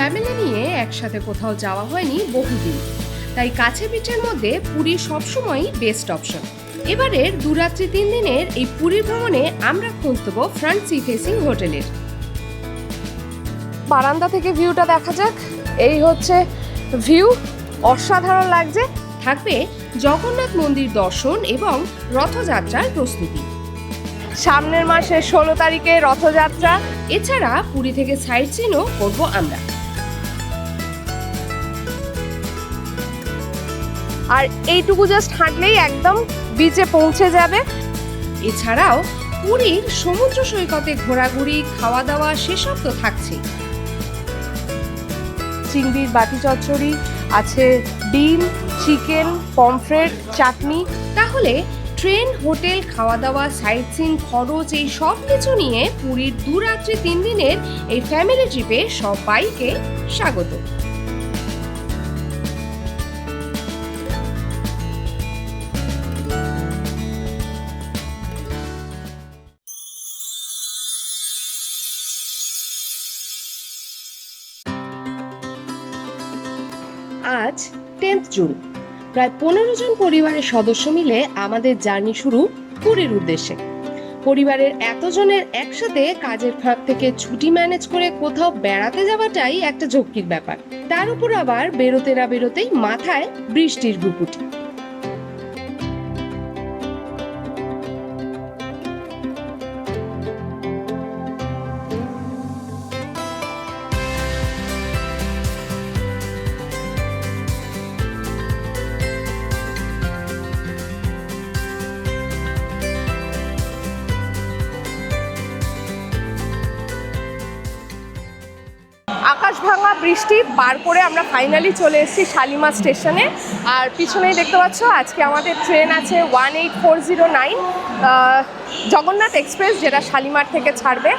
Family নিয়ে একসাথে কোথাও যাওয়া হয়নি বহুদিন, তাই কাছে পিঠের মধ্যে পুরী সবসময়ই বেস্ট অপশন। এবারের 2 রাত্রি 3 দিনের এই পুরী ভ্রমণে আমরা খোঁজ দেবো ফ্রন্ট সি ফেসিং হোটেলের। বারান্দা থেকে ভিউটা দেখা যাক। এই হচ্ছে ভিউ, অসাধারণ লাগছে। থাকবে জগন্নাথ মন্দির দর্শন এবং রথযাত্রার প্রস্তুতি। সামনের মাসের 16 তারিখে রথযাত্রা। এছাড়া পুরী থেকে সাইট সিনও করব আমরা। আর এইটুকু জাস্ট হাঁটলেই একদম বিচে পৌঁছে যাবে। এছাড়াও পুরীর সমুদ্র সৈকতে ঘোরাঘুরি, খাওয়া দাওয়া সেসব তো থাকছে। চিংড়ির বাটি চচ্চড়ি আছে, ডিম, চিকেন, পমফ্রেট, চাটনি। তাহলে ট্রেন, হোটেল, খাওয়া দাওয়া, সাইট সিন, খরচ এই সব কিছু নিয়ে পুরীর 2 রাত্রি 3 দিনের এই ফ্যামিলি ট্রিপে সবাইকে স্বাগত। আজ 10 জুন। প্রায় 15 জন পরিবারের সদস্য মিলে আমাদের জার্নি শুরু পুরীর উদ্দেশ্যে। পরিবারের এতজনের একসাথে কাজের ফাঁক থেকে ছুটি ম্যানেজ করে কোথাও বেড়াতে যাওয়াটাই একটা ঝক্কির ব্যাপার। তার উপর আবার বেরোতে না বেরোতেই মাথায় বৃষ্টির ভুকুটি। আকাশ ভাঙা বৃষ্টি পার করে আমরা ফাইনালি চলে এসেছি শালিমার স্টেশনে। আর পিছনেই দেখতে পাচ্ছ আজকে আমাদের ট্রেন আছে 18409 জগন্নাথ এক্সপ্রেস, যেটা শালিমার থেকে ছাড়বে।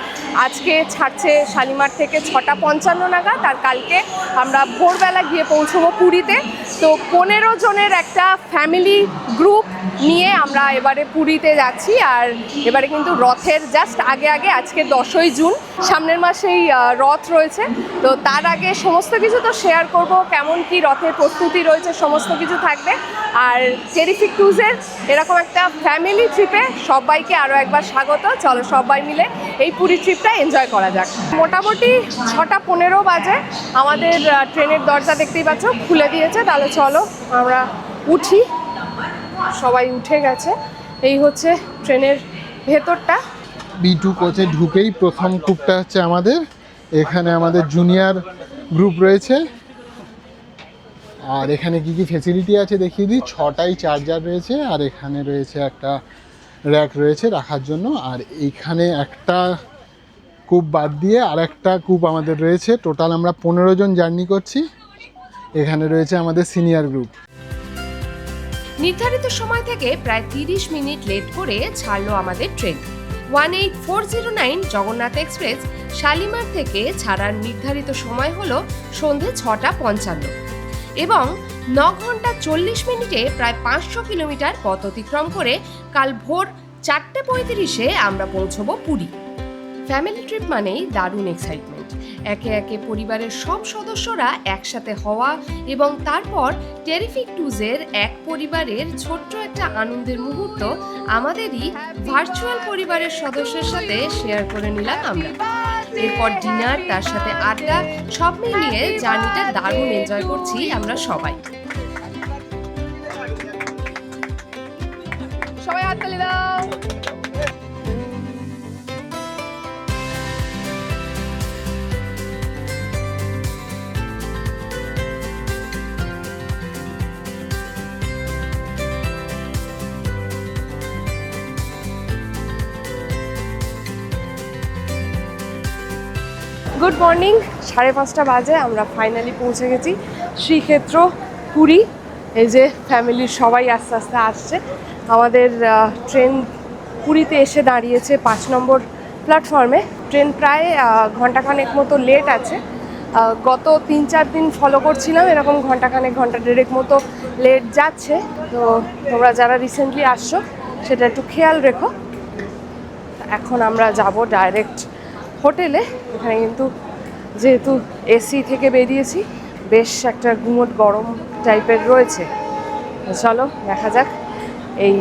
আজকে ছাড়ছে শালিমার থেকে 6:55 নাগাদ, আর কালকে আমরা ভোরবেলা গিয়ে পৌঁছবো পুরীতে। তো 15 জনের একটা ফ্যামিলি গ্রুপ নিয়ে আমরা এবারে পুরীতে যাচ্ছি। আর এবারে কিন্তু রথের জাস্ট আগে আগে, আজকে 10ই জুন, সামনের মাসেই রথ রয়েছে। তো তার আগে সমস্ত কিছু তো শেয়ার করব, কেমন কি রথের প্রস্তুতি রয়েছে সমস্ত কিছু থাকবে। আর টেরিফিক ট্যুরসের এরকম একটা ফ্যামিলি ট্রিপে সবাইকে আরও একবার স্বাগত। চলো সবাই মিলে এই পুরী ট্রিপটা এনজয় করা যাক। মোটামুটি 6:15 বাজে, আমাদের ট্রেনের দরজা দেখতেই পাচ্ছ খুলে দিয়েছে। তাহলে চলো আমরা উঠি। সবাই উঠে গেছে। এই হচ্ছে ট্রেনের ভেতরটা। B2 কোচে ঢুকেই প্রথম কূপটা হচ্ছে আমাদের। এখানে আমাদের জুনিয়র গ্রুপ রয়েছে। আর এখানে কি কি ফেসিলিটি আছে দেখিয়ে দিই। 6টাই চার্জার রয়েছে, আর এখানে রয়েছে একটা র্যাক রয়েছে রাখার জন্য। আর এইখানে একটা কূপ বাদ দিয়ে আর একটা কূপ আমাদের রয়েছে। টোটাল আমরা 15 জন জার্নি করছি। এখানে রয়েছে আমাদের সিনিয়র গ্রুপ। নির্ধারিত সময় থেকে প্রায় 30 মিনিট লেট করে ছাড়লো আমাদের ট্রেন। 18409 জগন্নাথ এক্সপ্রেস শালিমার থেকে ছাড়ার নির্ধারিত সময় হলো সন্ধে 6:55 এবং 9 ঘন্টা 40 মিনিটে প্রায় 500 কিলোমিটার পথ অতিক্রম করে কাল ভোর 4:35-এ আমরা পৌঁছবো পুরী। ফ্যামিলি ট্রিপ মানেই দারুণ এক্সাইটমেন্ট। একে একে পরিবারের সব সদস্যরা একসাথে হওয়া এবং তারপর টেরিফিক ট্যুরসের এক পরিবারের ছোট্ট একটা আনন্দের মুহূর্ত আমাদেরই ভার্চুয়াল পরিবারের সদস্যের সাথে শেয়ার করে নিলাম আমরা। এরপর ডিনার, তার সাথে আড্ডা, সব মিলিয়ে জার্নিটা দারুণ এনজয় করছি আমরা সবাই। সবাই হাততালি দাও। Good morning. 5:30 বাজে, আমরা ফাইনালি পৌঁছে গেছি শ্রীক্ষেত্র পুরী। এই যে ফ্যামিলির সবাই আস্তে আস্তে আসছে। আমাদের ট্রেন পুরীতে এসে দাঁড়িয়েছে 5 নম্বর প্ল্যাটফর্মে। ট্রেন প্রায় ঘন্টাখানেক মতো লেট আছে। গত 3-4 দিন ফলো করছিলাম, এরকম ঘন্টাখানেক, ঘন্টা দেড়েক মতো লেট যাচ্ছে। তো তোমরা যারা রিসেন্টলি আসছো সেটা একটু খেয়াল রেখো। এখন আমরা যাব ডাইরেক্ট হোটেলে। এখানে কিন্তু যেহেতু এসি থেকে বেরিয়েছি, বেশ একটা গুমোট গরম টাইপের রয়েছে। চলো দেখা যাক। এই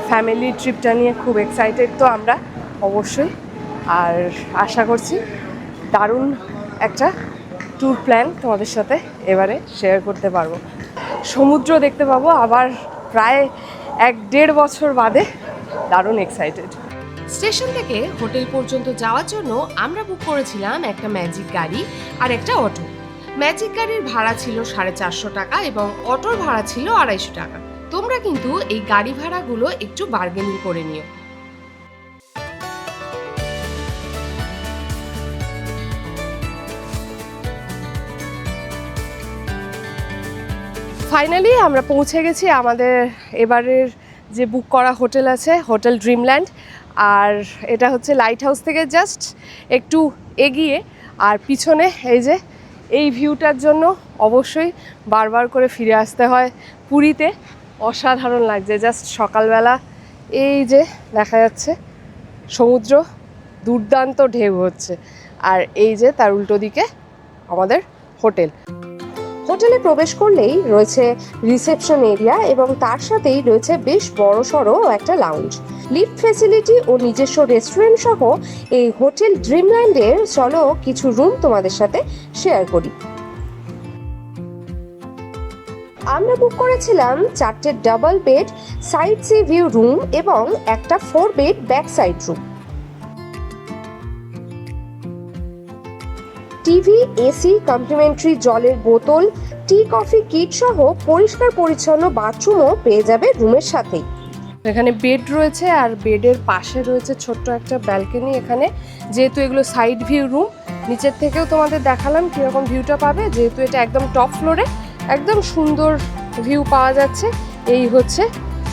ফ্যামিলি ট্রিপটা নিয়ে খুব এক্সাইটেড তো আমরা অবশ্যই, আর আশা করছি দারুণ একটা ট্যুর প্ল্যান তোমাদের সাথে এবারে শেয়ার করতে পারবো। সমুদ্র দেখতে পাবো আবার প্রায় 1-1.5 বছর বাদে। দারুণ এক্সাইটেড। স্টেশন থেকে হোটেল পর্যন্ত যাওয়ার জন্য আমরা বুক করেছিলাম একটা ম্যাজিক গাড়ি আর একটা অটো। ম্যাজিক গাড়ির ভাড়া ছিল 450 টাকা এবং অটোর ভাড়া ছিল 250 টাকা। তোমরা কিন্তু এই গাড়ি ভাড়াগুলো একটু বার্গেনিং করে নিও। ফাইনালি আমরা পৌঁছে গেছি আমাদের এবারের যে বুক করা হোটেল আছে, হোটেল ড্রিমল্যান্ড। আর এটা হচ্ছে লাইট হাউস থেকে জাস্ট একটু এগিয়ে। আর পিছনে এই যে এই ভিউটার জন্য অবশ্যই বারবার করে ফিরে আসতে হয় পুরীতে। অসাধারণ লাগছে জাস্ট সকালবেলা। এই যে দেখা যাচ্ছে সমুদ্র, দুর্দান্ত ঢেউ হচ্ছে, আর এই যে তার উল্টো দিকে আমাদের হোটেল। হোটেলে প্রবেশ করলেই রয়েছে রিসেপশন এরিয়া এবং তার সাথেই রয়েছে বেশ বড়সড় একটা লাউঞ্জ, লিফট ফ্যাসিলিটি ও নিজস্ব রেস্টুরেন্ট সহ এই হোটেল ড্রিমল্যান্ডের চলো কিছু রুম তোমাদের সাথে শেয়ার করি। আমরা বুক করেছিলাম 4টে double bed side sea view room এবং একটা 4 bed back side room. TV, AC, complimentary জলের বোতল, টি কফি কিট সহ পরিষ্কার পরিচ্ছন্ন বাথরুমও পেয়ে যাবে রুমের সাথেই। এখানে বেড রয়েছে আর বেডের পাশে রয়েছে ছোট্ট একটা ব্যালকনি। এখানে যেহেতু এগুলো সাইড ভিউ রুম, নিচের থেকেও তোমাদের দেখালাম কীরকম ভিউটা পাবে। যেহেতু এটা একদম টপ ফ্লোরে, একদম সুন্দর ভিউ পাওয়া যাচ্ছে। এই হচ্ছে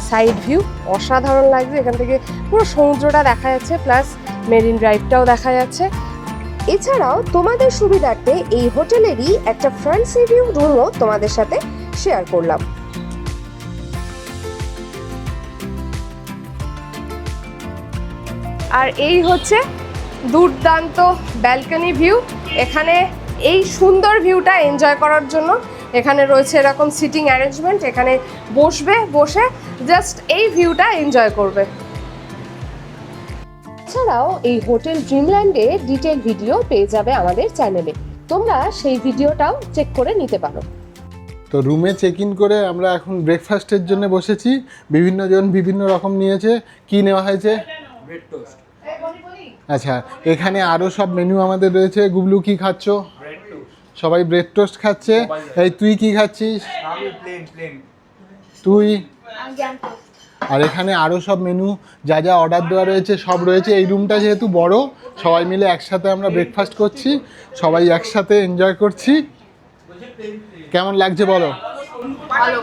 সাইড ভিউ, অসাধারণ লাগছে। এখান থেকে পুরো সমুদ্রটা দেখা যাচ্ছে, প্লাস মেরিন ড্রাইভটাও দেখা যাচ্ছে। এছাড়াও তোমাদের সুবিধার্থে এই হোটেলেরই একটা ফ্রন্ট সি ভিউ রুমও তোমাদের সাথে শেয়ার করলাম। আর এই হচ্ছে দুর্দান্ত ব্যালকনি ভিউ। এখানে এই সুন্দর ভিউটা এনজয় করার জন্য এখানে রয়েছে এরকম সিটিং অ্যারেঞ্জমেন্ট। এখানে বসে জাস্ট এই ভিউটা এনজয় করবে। এছাড়াও এই হোটেল ড্রিমল্যান্ডে ডিটেইল ভিডিও পেয়ে যাবে আমাদের চ্যানেলে, তোমরা সেই ভিডিওটাও চেক করে নিতে পারো। তো রুমে চেক ইন করে আমরা এখন ব্রেকফাস্টের জন্য বসেছি। বিভিন্ন জন বিভিন্ন রকম নিয়েছে। কি নেওয়া হয়েছে? Bread toast. আচ্ছা, এখানে আরও সব মেনু আমাদের রয়েছে। গুবলু কি খাচ্ছ? Bread toast. সবাই ব্রেড টোস্ট খাচ্ছে। এই তুই কি খাচ্ছিস? আমি প্লেন। তুই? আর এখানে আরও সব মেনু যা যা অর্ডার দেওয়া রয়েছে সব রয়েছে। এই রুমটা যেহেতু বড়, সবাই মিলে একসাথে আমরা ব্রেকফাস্ট করছি, সবাই একসাথে এনজয় করছি। কেমন লাগছে বলো? ভালো।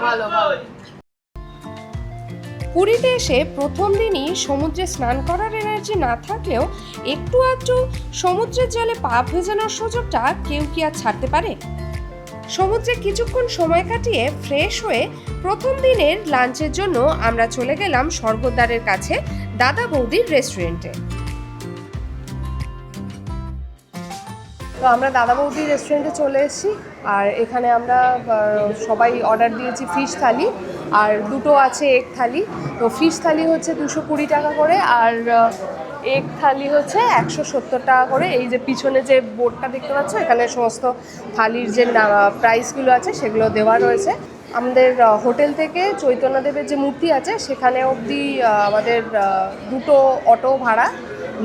পুরীতে এসে প্রথম দিনই সমুদ্রে স্নান করার এনার্জি না থাকলেও একটু আধটু সমুদ্রের জলে পা ভেজানোর সুযোগটা কেউ কি আর ছাড়তে পারে? সমুদ্রে কিছুক্ষণ সময় কাটিয়ে ফ্রেশ হয়ে প্রথম দিনের লাঞ্চের জন্য আমরা চলে গেলাম স্বর্গদ্বারের কাছে দাদা বৌদির রেস্টুরেন্টে। তো আমরা দাদা বৌদির রেস্টুরেন্টে চলে এসেছি, আর এখানে আমরা সবাই অর্ডার দিয়েছি ফিশ থালি, আর দুটো আছে এগ থালি। তো ফিশ থালি হচ্ছে 220 টাকা করে, আর এগ থালি হচ্ছে 170 টাকা করে। এই যে পিছনে যে বোর্ডটা দেখতে পাচ্ছ, এখানে সমস্ত থালির যে প্রাইসগুলো আছে সেগুলো দেওয়া রয়েছে। আমাদের হোটেল থেকে চৈতন্যদেবের যে মূর্তি আছে সেখানে অবধি আমাদের দুটো অটো ভাড়া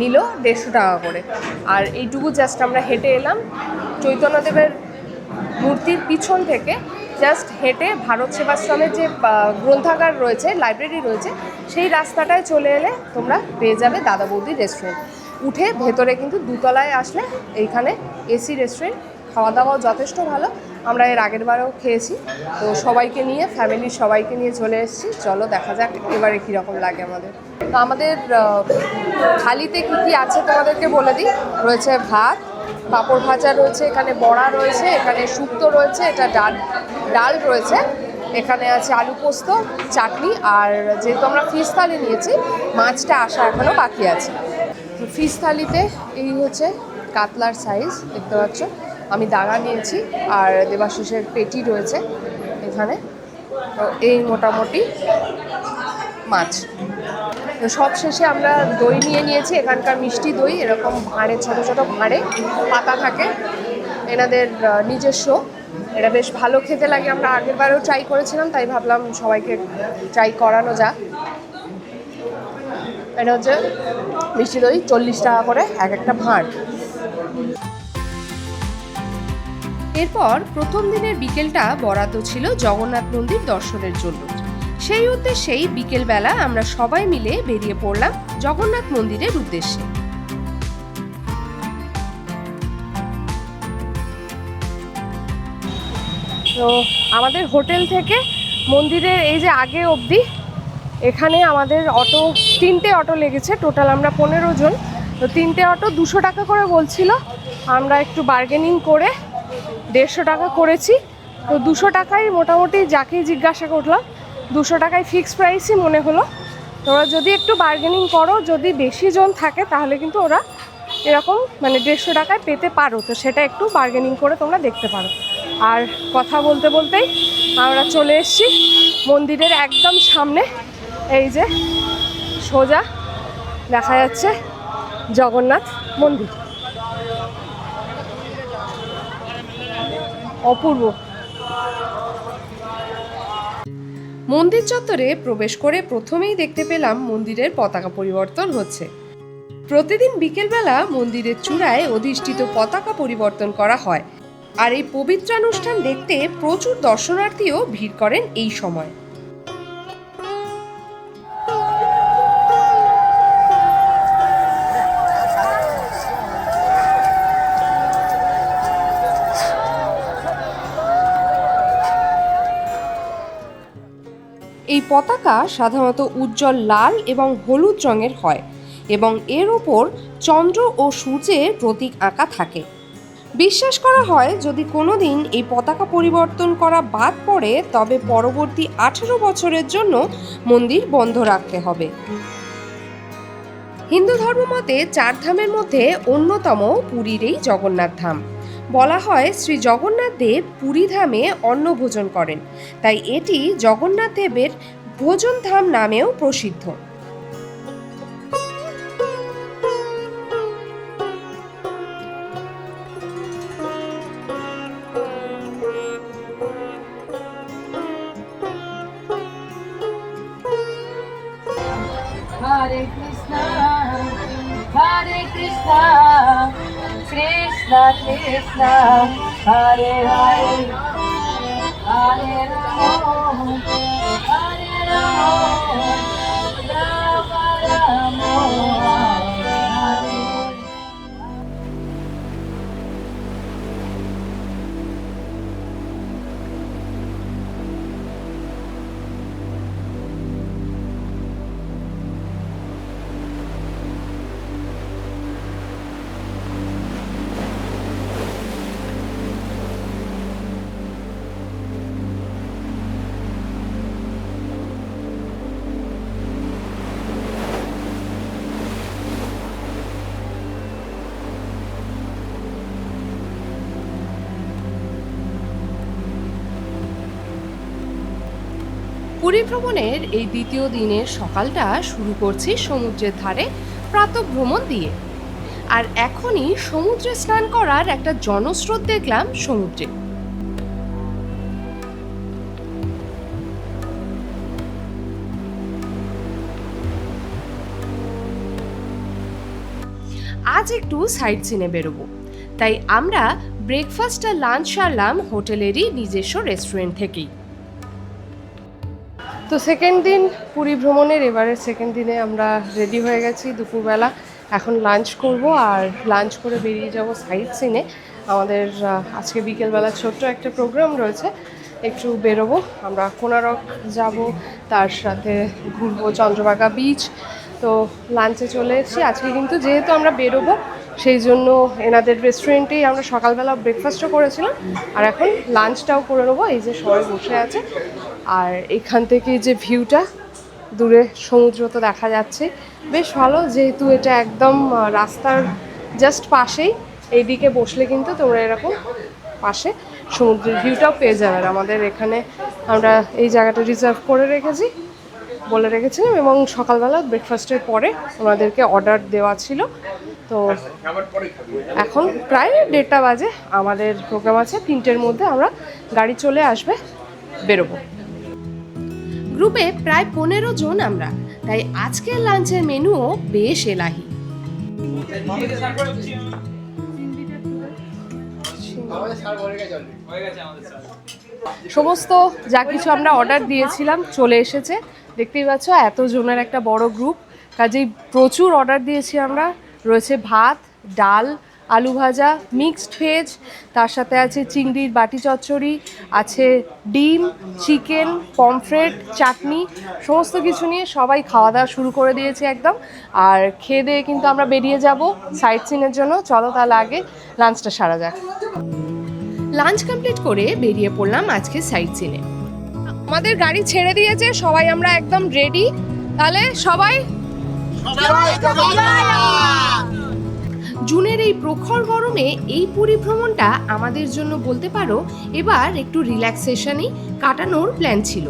নিল 150 টাকা করে। আর এইটুকু জাস্ট আমরা হেঁটে এলাম চৈতন্যদেবের মূর্তির পিছন থেকে। জাস্ট হেঁটে ভারত সেবাশ্রমের যে গ্রন্থাগার রয়েছে, লাইব্রেরি রয়েছে, সেই রাস্তাটায় চলে এলে তোমরা পেয়ে যাবে দাদা বৌদি রেস্টুরেন্ট। উঠে ভেতরে কিন্তু দুতলায় আসলে এইখানে এসি রেস্টুরেন্ট, খাওয়া দাওয়াও যথেষ্ট ভালো। আমরা এর আগের বারেও খেয়েছি। তো সবাইকে নিয়ে, ফ্যামিলির সবাইকে নিয়ে চলে এসেছি। চলো দেখা যাক এবারে কীরকম লাগে আমাদের। তো আমাদের থালিতে কী কী আছে তোমাদেরকে বলে দিই। রয়েছে ভাত, পাঁপড় ভাজা রয়েছে, এখানে বড়া রয়েছে, এখানে শুক্তো রয়েছে, এটা ডাল রয়েছে, এখানে আছে আলু পোস্ত, চাটনি। আর যেহেতু আমরা ফিশ থালি নিয়েছি, মাছটা আসা এখনও বাকি আছে। ফিশ থালিতে এই হচ্ছে কাতলার সাইজ দেখতে পাচ্ছ, আমি দাগা নিয়েছি আর দেবাশিসের পেটি রয়েছে এখানে। তো এই মোটামুটি মাছ। তো সব শেষে আমরা দই নিয়ে নিয়েছি, এখানকার মিষ্টি দই, এরকম ভাঁড়ে ছোটো ছোটো ভাঁড়ে পাতা থাকে, এনাদের নিজস্ব। এটা বেশ ভালো খেতে লাগে, আমরা আগেরবারও ট্রাই করেছিলাম, তাই ভাবলাম সবাইকে ট্রাই করানো যাক। এটা হচ্ছে মিষ্টি দই, 40 টাকা করে এক একটা ভাঁড়। এরপর প্রথম দিনের বিকেলটা বরাদ্দ ছিল জগন্নাথ মন্দির দর্শনের জন্য। সেই উদ্দেশ্যেই বিকেলবেলা আমরা সবাই মিলে বেরিয়ে পড়লাম জগন্নাথ মন্দিরের উদ্দেশ্যে। তো আমাদের হোটেল থেকে মন্দিরের এই যে আগে অবধি, এখানে আমাদের অটো, 3টে অটো লেগেছে, টোটাল আমরা 15 জন। তো 3টে অটো 200 টাকা করে বলছিল, আমরা একটু বার্গেনিং করে 150 টাকা করেছি। তো 200 টাকায় মোটামুটি যাকেই জিজ্ঞাসা করলাম 200 টাকায় ফিক্সড প্রাইসই মনে হলো। তোমরা যদি একটু বার্গেনিং করো, যদি বেশি জন থাকে তাহলে কিন্তু ওরা এরকম মানে 150 টাকায় পেতে পারো। তো সেটা একটু বার্গেনিং করে তোমরা দেখতে পারো। আর কথা বলতে বলতেই আমরা চলে এসেছি মন্দিরের একদম সামনে। এই যে সোজা দেখা যাচ্ছে জগন্নাথ মন্দির, অপূর্ব। মন্দির চত্বরে প্রবেশ করে প্রথমেই দেখতে পেলাম মন্দিরের পতাকা পরিবর্তন হচ্ছে। প্রতিদিন বিকেলবেলা মন্দিরের চূড়ায় অধিষ্ঠিত পতাকা পরিবর্তন করা হয়, আর এই পবিত্রানুষ্ঠান দেখতে প্রচুর দর্শনার্থীও ভিড় করেন এই সময়। এই পতাকা সাধারণত উজ্জ্বল লাল এবং হলুদ রঙের হয় এবং এর ওপর চন্দ্র ও সূর্যের প্রতীক আঁকা থাকে। বিশ্বাস করা হয় যদি কোনোদিন এই পতাকা পরিবর্তন করা বাদ পড়ে তবে পরবর্তী 18 বছরের জন্য মন্দির বন্ধ রাখতে হবে। হিন্দু ধর্মমতে 4 ধামের মধ্যে অন্যতম পুরীর এই জগন্নাথ ধাম। বলা হয় শ্রী জগন্নাথ দেব পুরী ধামে অন্নভোজন করেন, তাই এটি জগন্নাথ দেবের ভোজন ধাম নামেও প্রসিদ্ধ। Hare Krishna, Krishna Krishna, Hare Hare, Hare Rama, Hare Rama, Rama Rama, Hare Hare. Puri ভ্রমণের এই দ্বিতীয় দিনের সকালটা শুরু করছি সমুদ্রের ধারে প্রাতঃভ্রমণ দিয়ে। আর এখনই সমুদ্রে স্নান করার একটা জনস্রোত দেখলাম সমুদ্রে। আজ একটু সাইট সিনে বেরোবো, তাই আমরা ব্রেকফাস্ট আর লাঞ্চ সারলাম হোটেলেরই নিজস্ব রেস্টুরেন্ট থেকেই। তো সেকেন্ড দিন পুরী ভ্রমণের, এবারের সেকেন্ড দিনে আমরা রেডি হয়ে গেছি দুপুরবেলা। এখন লাঞ্চ করব আর লাঞ্চ করে বেরিয়ে যাব সাইট সিনে। আমাদের আজকে বিকেলবেলা ছোট্ট একটা প্রোগ্রাম রয়েছে, একটু বেরোবো। আমরা কোনারক যাব, তার সাথে ঘুরবো চন্দ্রভাগা বিচ। তো লাঞ্চে চলে এসেছি আজকে, কিন্তু যেহেতু আমরা বেরোবো সেই জন্য এনাদের রেস্টুরেন্টেই আমরা সকালবেলা ব্রেকফাস্টও করেছিলাম আর এখন লাঞ্চটাও করে নেবো। এই যে সবাই বসে আছে, আর এখান থেকে যে ভিউটা, দূরে সমুদ্র তো দেখা যাচ্ছে, বেশ ভালো। যেহেতু এটা একদম রাস্তার জাস্ট পাশেই, এইদিকে বসলে কিন্তু তোমরা এরকম পাশে সমুদ্রের ভিউটাও পেয়ে যাবে। আর আমাদের এখানে আমরা এই জায়গাটা রিজার্ভ করে রেখেছি, বলে রেখেছিলাম, এবং সকালবেলা ব্রেকফাস্টের পরে ওনাদেরকে অর্ডার দেওয়া ছিল। তো এখন প্রায় 1:30 বাজে, আমাদের প্রোগ্রাম আছে 3টের মধ্যে আমরা গাড়ি চলে আসবে, বেরোবো। গ্রুপে প্রায় 15 জন আমরা, তাই আজকের লাঞ্চের মেনুও বেশ এলাহি। সমস্ত যা কিছু আমরা অর্ডার দিয়েছিলাম চলে এসেছে। দেখতেই পাচ্ছ এত জনের একটা বড় গ্রুপ, কাজেই প্রচুর অর্ডার দিয়েছি আমরা। রয়েছে ভাত, ডাল, আলু ভাজা, মিক্সড ভেজ, তার সাথে আছে চিংড়ির বাটি চচ্চড়ি, আছে ডিম, চিকেন, পমফ্রেট, চাটনি, সমস্ত কিছু নিয়ে সবাই খাওয়া দাওয়া শুরু করে দিয়েছে একদম। আর খেয়ে দিয়ে কিন্তু আমরা বেরিয়ে যাব সাইট সিনের জন্য। চলো তাহলে আগে লাঞ্চটা সারা যাক। লাঞ্চ কমপ্লিট করে বেরিয়ে পড়লাম আজকে সাইট সিনে। আমাদের গাড়ি ছেড়ে দিয়েছে, সবাই আমরা একদম রেডি। তাহলে সবাই জুনের এই প্রখর গরমে এই পুরী ভ্রমণটা আমাদের জন্য বলতে পারো এবার একটু রিল্যাক্সেশনই কাটানোর প্ল্যান ছিল।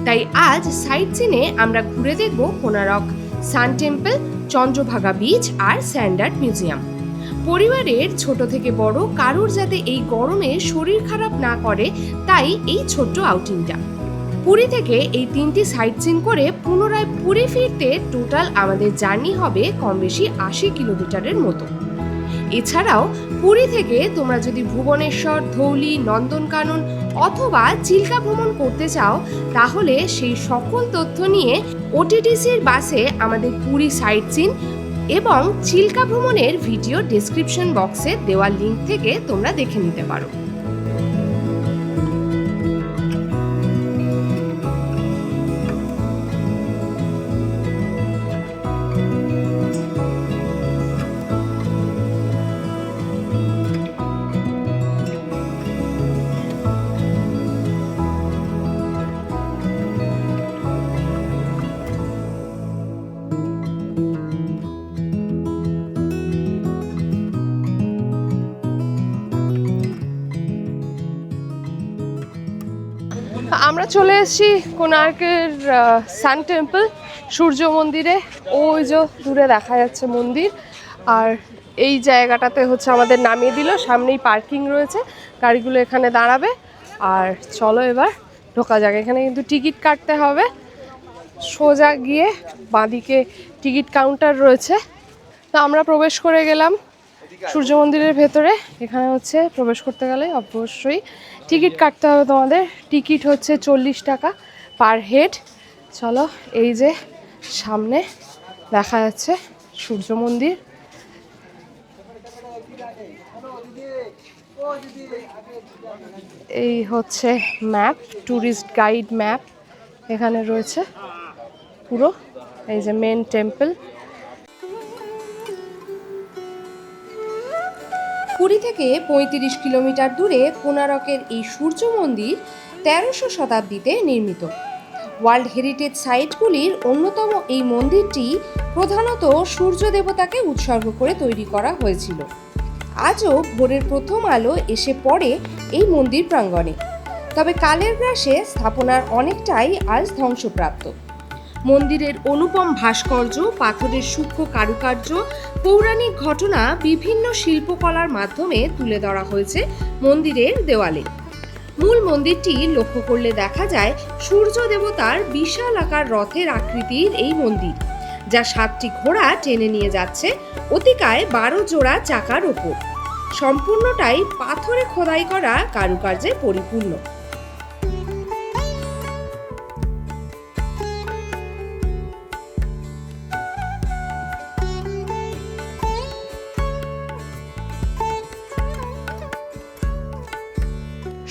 তাই আজ সাইট সিনে আমরা ঘুরে দেখব Konark Sun Temple, Chandrabhaga beach আর স্যান্ডার্ড মিউজিয়াম। পরিবারের ছোট থেকে বড় কারুর যাতে এই গরমে শরীর খারাপ না করে, তাই এই ছোট্ট আউটিংটা। পুরী থেকে এই 3টি সাইট সিন করে পুনরায় পুরী ফিরতে টোটাল আমাদের জার্নি হবে কম বেশি 80 কিলোমিটারের মতো। এছাড়াও পুরী থেকে তোমরা যদি ভুবনেশ্বর, ধৌলি, নন্দনকানন অথবা চিল্কা ভ্রমণ করতে চাও, তাহলে সেই সকল তথ্য নিয়ে ওটিটিসির বাসে আমাদের পুরী সাইট সিন এবং চিল্কা ভ্রমণের ভিডিও ডেসক্রিপশন বক্সে দেওয়া লিঙ্ক থেকে তোমরা দেখে নিতে পারো। আমরা চলে এসেছি কোণার্কের সান টেম্পল, সূর্য মন্দিরে। ওই যে দূরে দেখা যাচ্ছে মন্দির। আর এই জায়গাটাতে হচ্ছে আমাদের নামিয়ে দিল, সামনেই পার্কিং রয়েছে, গাড়িগুলো এখানে দাঁড়াবে। আর চলো এবার ঢোকা যাক। এখানে কিন্তু টিকিট কাটতে হবে, সোজা গিয়ে বাঁদিকে টিকিট কাউন্টার রয়েছে। তো আমরা প্রবেশ করে গেলাম সূর্য মন্দিরের ভেতরে। এখানে হচ্ছে প্রবেশ করতে গেলে অবশ্যই টিকিট কাটতে হবে তোমাদের। টিকিট হচ্ছে 40 টাকা পার হেড। চলো, এই যে সামনে দেখা যাচ্ছে সূর্য মন্দির। এই হচ্ছে ম্যাপ, ট্যুরিস্ট গাইড ম্যাপ এখানে রয়েছে পুরো। এই যে মেন টেম্পল। পুরী থেকে 35 কিলোমিটার দূরে কোণারকের এই সূর্য মন্দির 1300 শতাব্দীতে নির্মিত। ওয়ার্ল্ড হেরিটেজ সাইটগুলির অন্যতম এই মন্দিরটি প্রধানত সূর্য দেবতাকে উৎসর্গ করে তৈরি করা হয়েছিল। আজও ভোরের প্রথম আলো এসে পড়ে এই মন্দির প্রাঙ্গণে, তবে কালের গ্রাসে স্থাপনার অনেকটাই আজ ধ্বংসপ্রাপ্ত। মন্দিরের অনুপম ভাস্কর্য, পাথরের সূক্ষ্ম কারুকার্য, পৌরাণিক ঘটনা বিভিন্ন শিল্পকলার মাধ্যমে তুলে ধরা হয়েছে মন্দিরের দেওয়ালে। মূল মন্দিরটি লক্ষ্য করলে দেখা যায় সূর্য দেবতার বিশাল আকার রথের আকৃতির এই মন্দির, যা 7টি ঘোড়া টেনে নিয়ে যাচ্ছে অতিকায় 12 জোড়া চাকার ওপর। সম্পূর্ণটাই পাথরে খোদাই করা কারুকার্যে পরিপূর্ণ।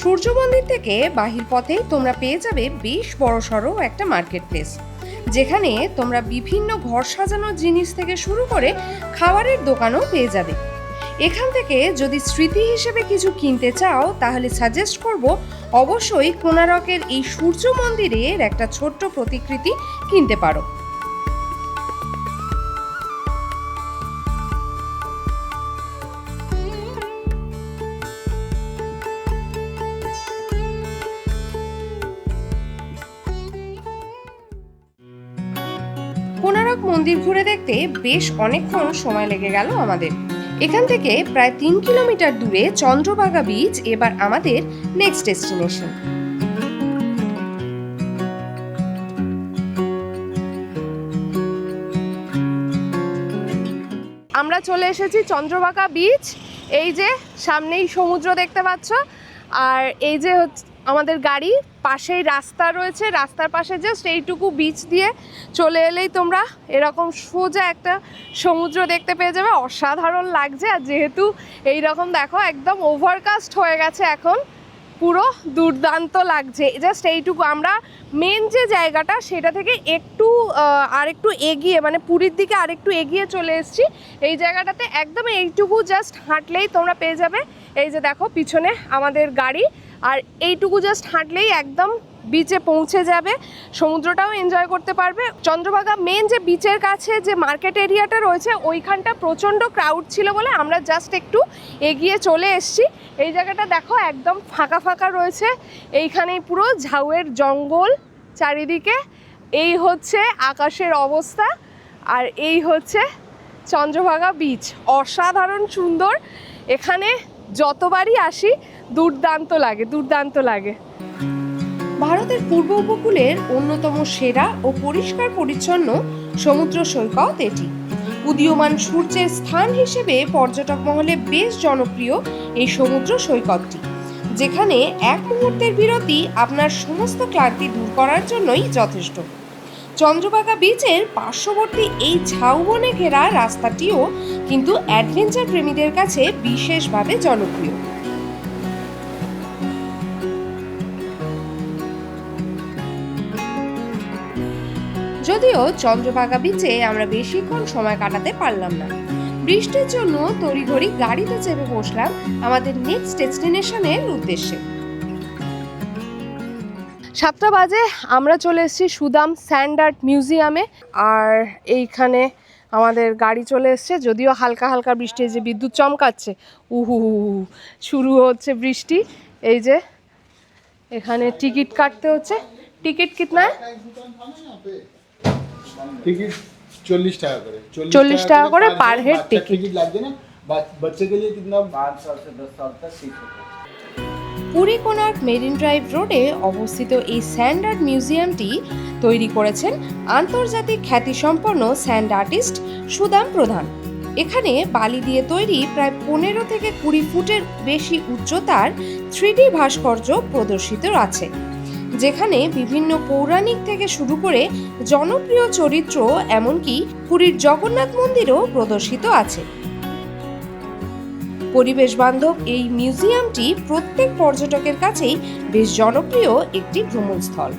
সূর্য মন্দির থেকে বাহির পথে তোমরা পেয়ে যাবে বেশ বড়সড় একটা মার্কেট প্লেস, যেখানে তোমরা বিভিন্ন ঘর সাজানোর জিনিস থেকে শুরু করে খাবারের দোকানও পেয়ে যাবে। এখান থেকে যদি স্মৃতি হিসেবে কিছু কিনতে চাও, তাহলে সাজেস্ট করব অবশ্যই কোণারকের এই সূর্য মন্দিরের একটা ছোট্ট প্রতিকৃতি কিনতে পারো। মন্দির ঘুরে দেখতে বেশ অনেকক্ষণ সময় লেগে গেল আমাদের। এখান থেকে প্রায় 3 কিলোমিটার দূরে চন্দ্রভাগা বিচ এবার আমাদের নেক্সট ডেস্টিনেশন। আমরা চলে এসেছি চন্দ্রভাগা বিচ। এই যে সামনেই সমুদ্র দেখতে পাচ্ছ, আর এই যে আমাদের গাড়ি, পাশেই রাস্তা রয়েছে, রাস্তার পাশে জাস্ট এইটুকু বিচ দিয়ে চলে এলেই তোমরা এরকম সোজা একটা সমুদ্র দেখতে পেয়ে যাবে। অসাধারণ লাগছে। আর যেহেতু এই রকম দেখো একদম ওভারকাস্ট হয়ে গেছে এখন, পুরো দুর্দান্ত লাগছে। জাস্ট এইটুকু আমরা মেন যে জায়গাটা সেটা থেকে একটু আরেকটু এগিয়ে, মানে পুরীর দিকে আরেকটু এগিয়ে চলে এসেছি। এই জায়গাটাতে একদম এইটুকু জাস্ট হাঁটলেই তোমরা পেয়ে যাবে। এই যে দেখো পিছনে আমাদের গাড়ি, আর এইটুকু জাস্ট হাঁটলেই একদম বিচে পৌঁছে যাবে, সমুদ্রটাও এনজয় করতে পারবে। চন্দ্রভাগা মেন যে বিচের কাছে যে মার্কেট এরিয়াটা রয়েছে ওইখানটা প্রচণ্ড ক্রাউড ছিল বলে আমরা জাস্ট একটু এগিয়ে চলে এসেছি। এই জায়গাটা দেখো একদম ফাঁকা ফাঁকা রয়েছে, এইখানেই পুরো ঝাউয়ের জঙ্গল চারিদিকে। এই হচ্ছে আকাশের অবস্থা, আর এই হচ্ছে চন্দ্রভাগা বিচ। অসাধারণ সুন্দর, এখানে যতবারই আসি দুর্দান্ত লাগে, দুর্দান্ত লাগে। ভারতের পূর্ব উপকূলের অন্যতম সেরা ও পরিষ্কার পরিচ্ছন্ন সমুদ্র সৈকত এটি। উদীয়মান সূর্যের স্থান হিসেবে পর্যটক মহলে বেশ জনপ্রিয় এই সমুদ্র সৈকতটি, যেখানে এক মুহূর্তের বিরতি আপনার সমস্ত ক্লান্তি দূর করার জন্যই যথেষ্ট। চন্দ্রভাগা বিচের পার্শ্ববর্তী এই ঝাউবনে ঘেরা রাস্তাটিও কিন্তু অ্যাডভেঞ্চার প্রেমীদের কাছে বিশেষভাবে জনপ্রিয়। যদিও চন্দ্রভাগা বিচে আমরা বেশিক্ষণ সময় কাটাতে পারলাম না, বৃষ্টির জন্য তড়িঘড়ি গাড়িতে চেপে বসলাম আমাদের নেক্সট ডেস্টিনেশনের উদ্দেশ্যে। 7টা বাজে আমরা চলে এসেছি সুদাম স্যান্ড আর্ট মিউজিয়ামে, আর এইখানে আমাদের গাড়ি চলে এসছে। যদিও হালকা হালকা বৃষ্টি, যে বিদ্যুৎ চমকাচ্ছে, উহু শুরু হচ্ছে বৃষ্টি। এই যে এখানে টিকিট কাটতে হচ্ছে। টিকিট কিতনা? টিকিট 40 টাকা করে, 40 টাকা করে পার হেড টিকিট। टिकट लग गया ना। बच्चे के लिए कितना? 5 साल से 10 साल तक सीख सकते हैं। পুরী কোণার্ক মেরিন ড্রাইভ রোডে অবস্থিত এই স্যান্ড আর্ট মিউজিয়ামটি তৈরি করেছেন আন্তর্জাতিক খ্যাতিসম্পন্ন স্যান্ড আর্টিস্ট সুদাম প্রধান। এখানে বালি দিয়ে তৈরি প্রায় 15 থেকে 20 ফুটের বেশি উচ্চতার 3D ভাস্কর্য প্রদর্শিত আছে, যেখানে বিভিন্ন পৌরাণিক থেকে শুরু করে জনপ্রিয় চরিত্র, এমনকি পুরীর জগন্নাথ মন্দিরও প্রদর্শিত আছে। পরিবেশ বান্ধব এই মিউজিয়ামটি প্রত্যেক পর্যটকের কাছেই বেশ জনপ্রিয় একটি ভ্রমণস্থল।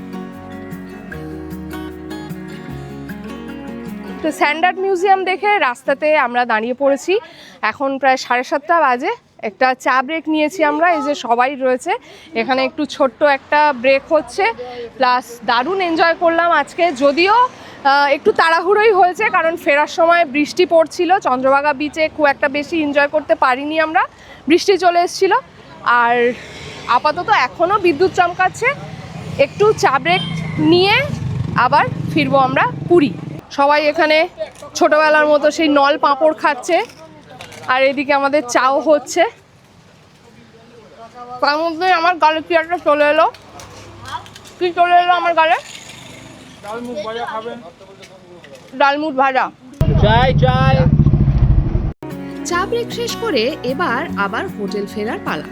তো স্যান্ড আর্ট মিউজিয়াম দেখে রাস্তাতে আমরা দাঁড়িয়ে পড়েছি। এখন প্রায় 7:30 বাজে। একটা চা ব্রেক নিয়েছি আমরা, এই যে সবাই রয়েছে এখানে, একটু ছোট্ট একটা ব্রেক হচ্ছে। প্লাস দারুণ এনজয় করলাম আজকে, যদিও একটু তাড়াহুড়োই হয়েছে কারণ ফেরার সময় বৃষ্টি পড়ছিল। চন্দ্রভাগা বিচে খুব একটা বেশি এনজয় করতে পারিনি আমরা, বৃষ্টি চলে এসেছিলো। আর আপাতত এখনও বিদ্যুৎ চমকাচ্ছে। একটু চা ব্রেক নিয়ে আবার ফিরবো আমরা পুরী। সবাই এখানে ছোটোবেলার মতো সেই নল পাঁপড় খাচ্ছে, আর এদিকে আমাদের চাও হচ্ছে। তার মধ্যে আমার গালে কি একটা চলে এলো, কি চলে এলো আমার গালে? ডালমুট ভাজা। চা ব্রেক শেষ করে এবার আবার হোটেল ফেরার পালা।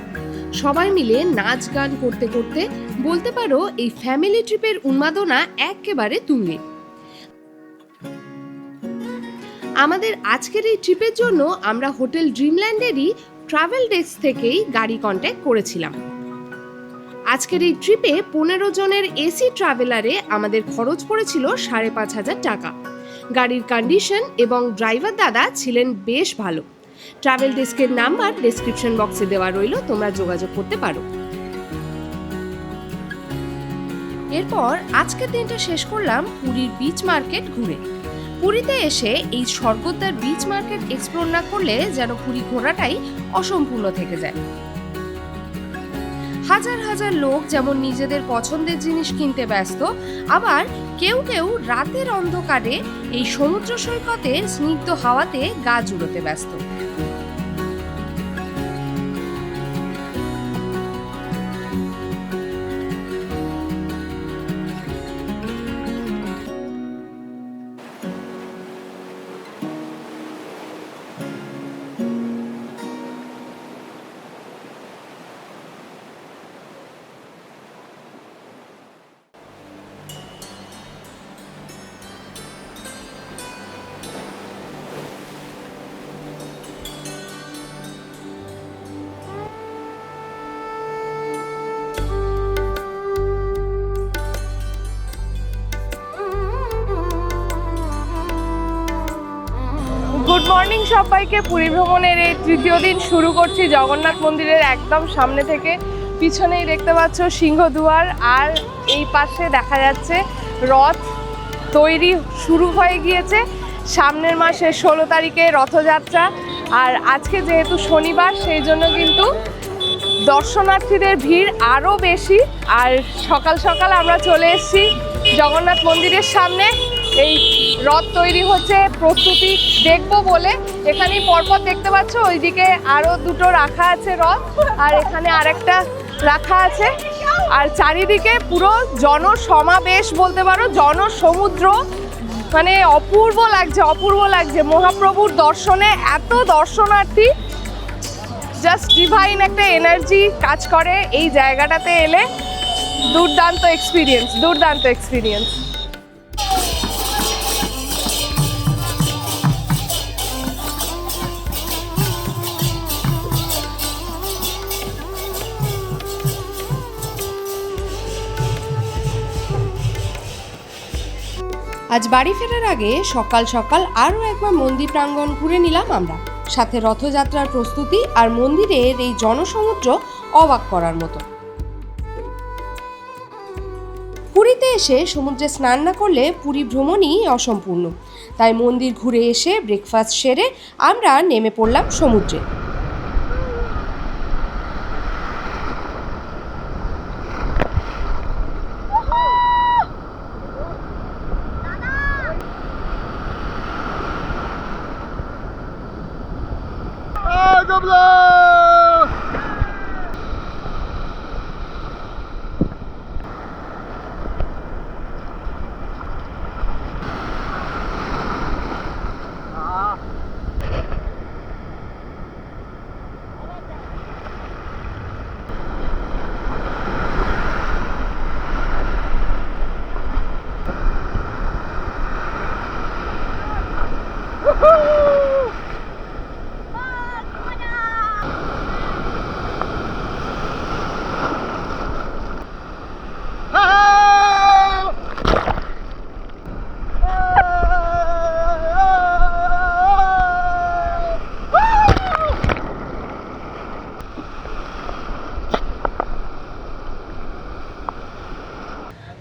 সবাই মিলে নাচ গান করতে করতে বলতে পারো এই ফ্যামিলি ট্রিপের উন্মাদনা একেবারে তুঙ্গে। আমাদের আজকের এই ট্রিপের জন্য আমরা হোটেল ড্রিমল্যান্ডেরই ট্রাভেল ডেস্ক থেকেই গাড়ি কন্ট্যাক্ট করেছিলাম। আজকের এই ট্রিপে 15 জনের এসি ট্রাভেলারে আমাদের খরচ পড়েছিল 5,500 টাকা। গাড়ির কন্ডিশন এবং ড্রাইভার দাদা ছিলেন বেশ ভালো। ট্রাভেল ডেস্কের নাম্বার ডেসক্রিপশন বক্সে দেওয়া রইল, তোমরা যোগাযোগ করতে পারো। এরপর আজকের দিনটা শেষ করলাম পুরীর বিচ মার্কেট ঘুরে। পুরীতে এসে এই স্বর্গদ্বার বিচ মার্কেট এক্সপ্লোর না করলে যেন পুরী ঘোরাটাই অসম্পূর্ণ থেকে যায়। হাজার হাজার লোক যেমন নিজেদের পছন্দের জিনিস কিনতে ব্যস্ত, আবার কেউ কেউ রাতের অন্ধকারে এই সমুদ্র সৈকতে স্নিগ্ধ হাওয়াতে গা জুড়োতে ব্যস্ত। গুড মর্নিং সবাইকে। পুরী ভ্রমণের এই তৃতীয় দিন শুরু করছি জগন্নাথ মন্দিরের একদম সামনে থেকে। পিছনেই দেখতে পাচ্ছ সিংহদুয়ার, আর এই পাশে দেখা যাচ্ছে রথ তৈরি শুরু হয়ে গিয়েছে। সামনের মাসে 16 তারিখে রথযাত্রা, আর আজকে যেহেতু শনিবার সেই জন্য কিন্তু দর্শনার্থীদের ভিড় আরও বেশি। আর সকাল সকাল আমরা চলে এসেছি জগন্নাথ মন্দিরের সামনে। এই রথ তৈরি হচ্ছে, প্রস্তুতি দেখবো বলে এখানেই পরপর দেখতে পাচ্ছ। ওইদিকে আরও দুটো রাখা আছে রথ, আর এখানে আরেকটা রাখা আছে। আর চারিদিকে পুরো জনসমাবেশ বলতে পারো, জনসমুদ্র। মানে অপূর্ব লাগছে, অপূর্ব লাগছে। মহাপ্রভুর দর্শনে এত দর্শনার্থী, জাস্ট ডিভাইন একটা এনার্জি কাজ করে এই জায়গাটাতে এলে। দুর্দান্ত এক্সপিরিয়েন্স, দুর্দান্ত এক্সপিরিয়েন্স। আজ বাড়ি ফেরার আগে সকাল সকাল আরও একবার মন্দির প্রাঙ্গণ ঘুরে নিলাম আমরা, সাথে রথযাত্রার প্রস্তুতি আর মন্দিরের এই জনসমুদ্র অবাক করার মতো। পুরীতে এসে সমুদ্রে স্নান না করলে পুরী ভ্রমণই অসম্পূর্ণ, তাই মন্দির ঘুরে এসে ব্রেকফাস্ট সেরে আমরা নেমে পড়লাম সমুদ্রে।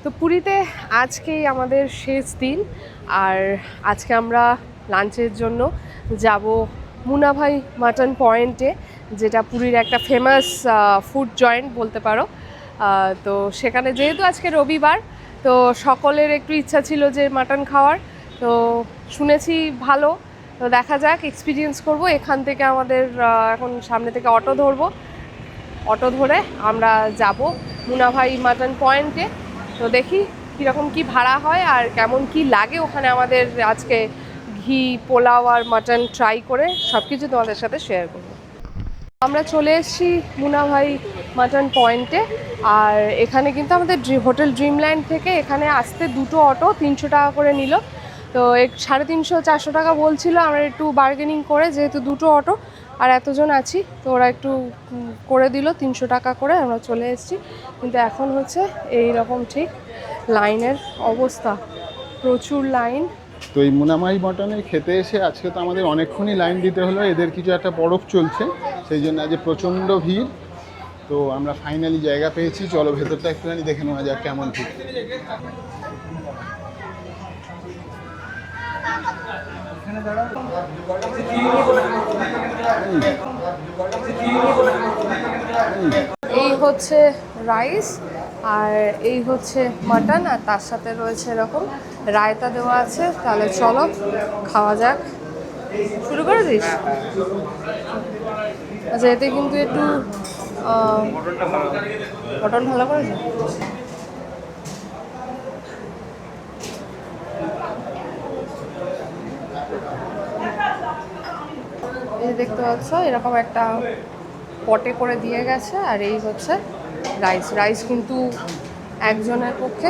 তো পুরীতে আজকেই আমাদের শেষ দিন, আর আজকে আমরা লাঞ্চের জন্য যাব মুনাভাই মাটন পয়েন্টে, যেটা পুরীর একটা ফেমাস ফুড জয়েন্ট বলতে পারো। তো সেখানে যেহেতু আজকে রবিবার, তো সকলের একটু ইচ্ছা ছিল যে মাটন খাওয়ার। তো শুনেছি ভালো, তো দেখা যাক, এক্সপিরিয়েন্স করব। এখান থেকে আমাদের এখন সামনে থেকে অটো ধরবো, অটো ধরে আমরা যাব মুনাভাই মাটন পয়েন্টে। তো দেখি কীরকম কি ভাড়া হয় আর কেমন কি লাগে ওখানে আমাদের। আজকে ঘি পোলাও আর মাটন ট্রাই করে সব কিছু তোমাদের সাথে শেয়ার করবো। আমরা চলে এসেছি মুনাভাই মাটন পয়েন্টে, আর এখানে কিন্তু আমাদের হোটেল ড্রিমল্যান্ড থেকে এখানে আসতে দুটো অটো 300 টাকা করে নিল। তো 350-400 টাকা বলছিল, আমরা একটু বার্গেনিং করে, যেহেতু দুটো অটো আর এতজন আছি, তো ওরা একটু করে দিল 300 টাকা করে। আমরা চলে এসেছি, কিন্তু এখন হচ্ছে এই রকম ঠিক লাইনের অবস্থা, প্রচুর লাইন। তো এই মুনামাই মটনে খেতে এসে আজকে তো আমাদের অনেকক্ষণই লাইন দিতে হলো, এদের কিছু একটা পরব চলছে, সেই জন্য আজ প্রচণ্ড ভিড়। তো আমরা ফাইনালি জায়গা পেয়েছি, চলো ভেতরটা একটুখানি দেখে নেওয়া যাক কেমন ভিড়। এই হচ্ছে রাইস, আর এই হচ্ছে মাটন, আর তার সাথে রয়েছে এরকম রায়তা দেওয়া আছে। তাহলে চলো খাওয়া যাক। শুরু করে দিস। আচ্ছা, এতে কিন্তু একটু মটন ভালো করেছে। এই দেখতে পাচ্ছ এরকম একটা পটে করে দিয়ে গেছে, আর এই হচ্ছে রাইস। রাইস কিন্তু একজনের পক্ষে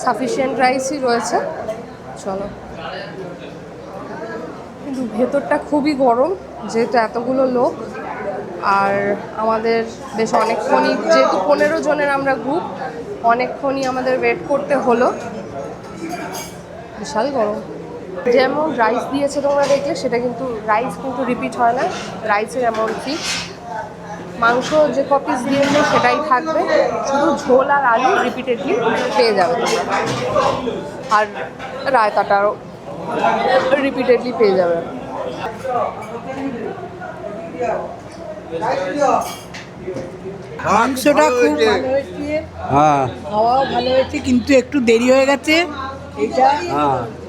সাফিসিয়েন্ট রাইসই রয়েছে। চলো, কিন্তু ভেতরটা খুবই গরম যেহেতু এতগুলো লোক, আর আমাদের বেশ অনেকক্ষণই, যেহেতু 15 জনের আমরা গ্রুপ, অনেকক্ষণই আমাদের ওয়েট করতে হলো। বিশাল গরম। যেমন রাইস দিয়েছে তোমরা দেখলে, সেটা কিন্তু রাইস কিন্তু রিপিট হয় না, রাইসের অ্যামাউন্ট ফিক্স। মাংস যে কপিস দিয়েছে সেটাই থাকবে, শুধু ঝোল আর আলু রিপিটেডলি পেয়ে যাবে তোমরা, আর রায়তাটাও রিপিটেডলি পেয়ে যাবে। মাংসটা খুব ভালো হয়েছে, খাওয়াও ভালো হয়েছে, কিন্তু একটু দেরি হয়ে গেছে। এটা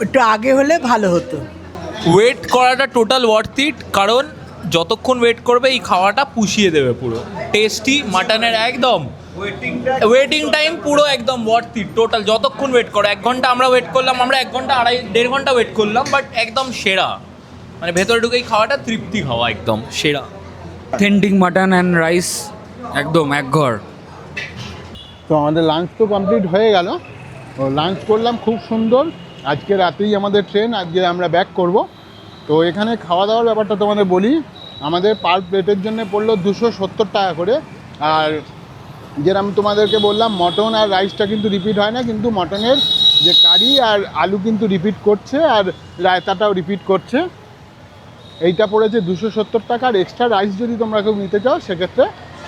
একটু আগে হলে ভালো হতো। ওয়েট করাটা টোটাল ওয়ার্থ ইট, কারণ যতক্ষণ ওয়েট করবে এই খাওয়াটা পুষিয়ে দেবে পুরো। টেস্টি মাটনের একদম ওয়েটিং টাইম পুরো একদম ওয়ার্থ ইট টোটাল। যতক্ষণ ওয়েট করো, 1 ঘন্টা আমরা ওয়েট করলাম, আমরা 1 ঘন্টা 1.5 ঘন্টা ওয়েট করলাম, বাট একদম সেরা। মানে ভেতরে ঢুকেই খাওয়াটা তৃপ্তি খাওয়া একদম সেরা। অথেন্টিক মাটন অ্যান্ড রাইস একদম একঘর। তো আমাদের লাঞ্চ তো কমপ্লিট হয়ে গেল। তো লাঞ্চ করলাম খুব সুন্দর। আজকে রাতেই আমাদের ট্রেন, আজকে আমরা ব্যাক করব। তো এখানে খাওয়া দাওয়ার ব্যাপারটা তোমাদের বলি, আমাদের পার প্লেটের জন্য পড়লো 270 টাকা করে। আর যেরকম তোমাদেরকে বললাম, মটন আর রাইসটা কিন্তু রিপিট হয় না, কিন্তু মটনের যে কারি আর আলু কিন্তু রিপিট করছে, আর রায়তাটাও রিপিট করছে। এইটা পড়েছে 270 টাকা। আর এক্সট্রা রাইস যদি তোমরা কেউ নিতে চাও সেক্ষেত্রে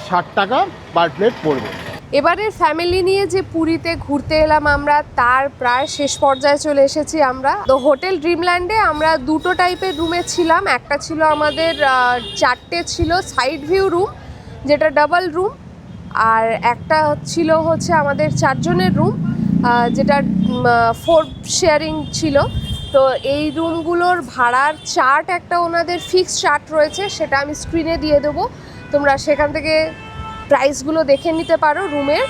60 টাকা পার প্লেট পড়বে। এবারে ফ্যামিলি নিয়ে যে পুরীতে ঘুরতে এলাম আমরা, তার প্রায় শেষ পর্যায়ে চলে এসেছি আমরা। তো হোটেল ড্রিমল্যান্ডে আমরা 2টো টাইপের রুমে ছিলাম। একটা ছিল আমাদের 4টে ছিল সাইড ভিউ রুম, যেটা ডাবল রুম, আর একটা ছিল হচ্ছে আমাদের 4 জনের রুম, যেটা 4 শেয়ারিং ছিল। তো এই রুমগুলোর ভাড়ার চার্ট একটা ওনাদের ফিক্সড চার্ট রয়েছে, সেটা আমি স্ক্রিনে দিয়ে দেবো, তোমরা সেখান থেকে প্রাইসগুলো দেখে নিতে পারো রুমের।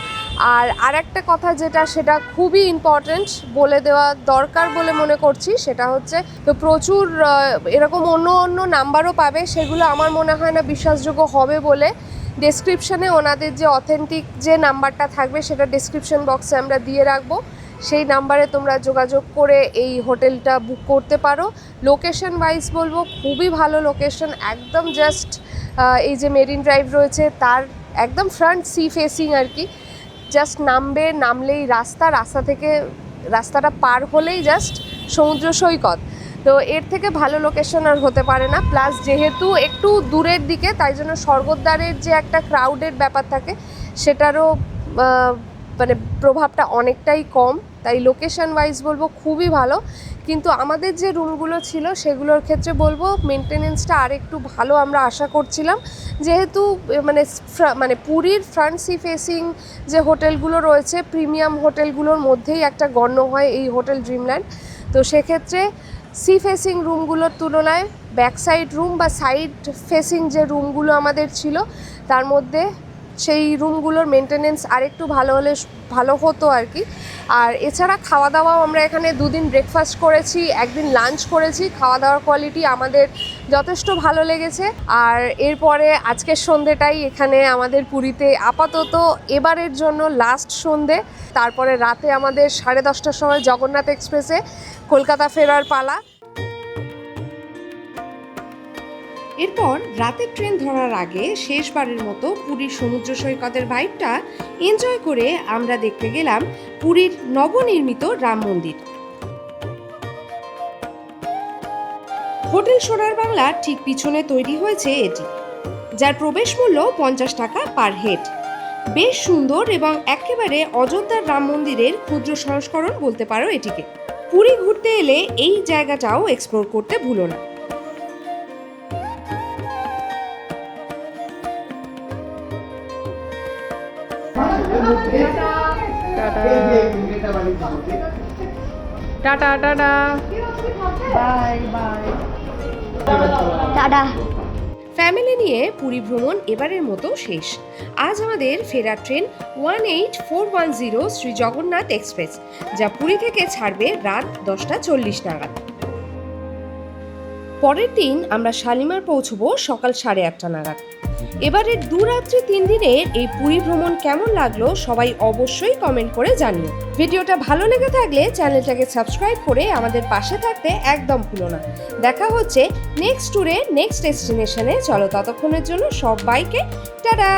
আর আরেকটা কথা যেটা, সেটা খুবই ইম্পর্ট্যান্ট বলে দেওয়া দরকার বলে মনে করছি, সেটা হচ্ছে, তো প্রচুর এরকম অন্য নাম্বারও পাবে, সেগুলো আমার মনে হয় না বিশ্বাসযোগ্য হবে বলে ডেসক্রিপশানে ওনাদের যে অথেন্টিক যে নাম্বারটা থাকবে সেটা ডেসক্রিপশন বক্সে আমরা দিয়ে রাখবো। সেই নাম্বারে তোমরা যোগাযোগ করে এই হোটেলটা বুক করতে পারো। লোকেশন ওয়াইজ বলবো খুবই ভালো লোকেশন, একদম জাস্ট এই যে মেরিন ড্রাইভ রয়েছে তার একদম ফ্রন্ট সি ফেসিং আর কি। জাস্ট নামলেই রাস্তা থেকে রাস্তাটা পার হলেই জাস্ট সমুদ্র সৈকত। তো এর থেকে ভালো লোকেশন আর হতে পারে না। প্লাস যেহেতু একটু দূরের দিকে, তাই জন্য স্বর্গদ্বারের যে একটা ক্রাউডেড ব্যাপার থাকে সেটারও মানে প্রভাবটা অনেকটাই কম। তাই লোকেশন ওয়াইজ বলবো খুবই ভালো। কিন্তু আমাদের যে রুমগুলো ছিল সেগুলোর ক্ষেত্রে বলবো মেনটেনেন্সটা আর একটু ভালো আমরা আশা করছিলাম, যেহেতু মানে পুরীর ফ্রন্ট সি ফেসিং যে হোটেলগুলো রয়েছে প্রিমিয়াম হোটেলগুলোর মধ্যেই একটা গণ্য হয় এই হোটেল ড্রিমল্যান্ড। তো সেক্ষেত্রে সি ফেসিং রুমগুলোর তুলনায় ব্যাক সাইড রুম বা সাইড ফেসিং যে রুমগুলো আমাদের ছিল তার মধ্যে সেই রুমগুলোর মেনটেনেন্স আরেকটু ভালো হলে ভালো হতো আর কি। আর এছাড়া খাওয়া দাওয়াও আমরা এখানে 2 দিন ব্রেকফাস্ট করেছি, 1 দিন লাঞ্চ করেছি। খাওয়া দাওয়ার কোয়ালিটি আমাদের যথেষ্ট ভালো লেগেছে। আর এরপরে আজকের সন্ধেটাই এখানে আমাদের পুরীতে আপাতত এবারের জন্য লাস্ট সন্ধে। তারপরে রাতে আমাদের 10:30টার সময় জগন্নাথ এক্সপ্রেসে কলকাতা ফেরার পালা। এরপর রাতের ট্রেন ধরার আগে শেষবারের মতো পুরীর সমুদ্র সৈকতের ভাইবটা এনজয় করে আমরা দেখতে গেলাম পুরীর নবনির্মিত রাম মন্দির। হোটেল সোনার বাংলার ঠিক পিছনে তৈরি হয়েছে এটি, যার প্রবেশ মূল্য 50 টাকা পার হেড। বেশ সুন্দর এবং একেবারে অযোধ্যার রাম মন্দিরের ক্ষুদ্র সংস্করণ বলতে পারো এটিকে। পুরী ঘুরতে এলে এই জায়গাটাও এক্সপ্লোর করতে ভুলো না। Tata tata bye bye. Tata. Family নিয়ে পুরী ভ্রমণ এবারের মতো শেষ। আজ আমাদের ফেরার ট্রেন 18410 শ্রী জগন্নাথ এক্সপ্রেস, যা পুরী থেকে ছাড়বে রাত 10:40 নাগাদ। পরের দিন আমরা শালিমার পৌঁছবো সকাল 8:30 নাগাদ। এবারের 2 রাত্রি 3 দিনের এই পুরী ভ্রমণ কেমন লাগলো সবাই অবশ্যই কমেন্ট করে জানিও। ভিডিওটা ভালো লেগে থাকলে চ্যানেলটাকে সাবস্ক্রাইব করে আমাদের পাশে থাকতে একদম ভুলো না। দেখা হচ্ছে নেক্সট ট্যুরে নেক্সট ডেস্টিনেশনে। চলো ততক্ষণের জন্য সবাইকে টাটা।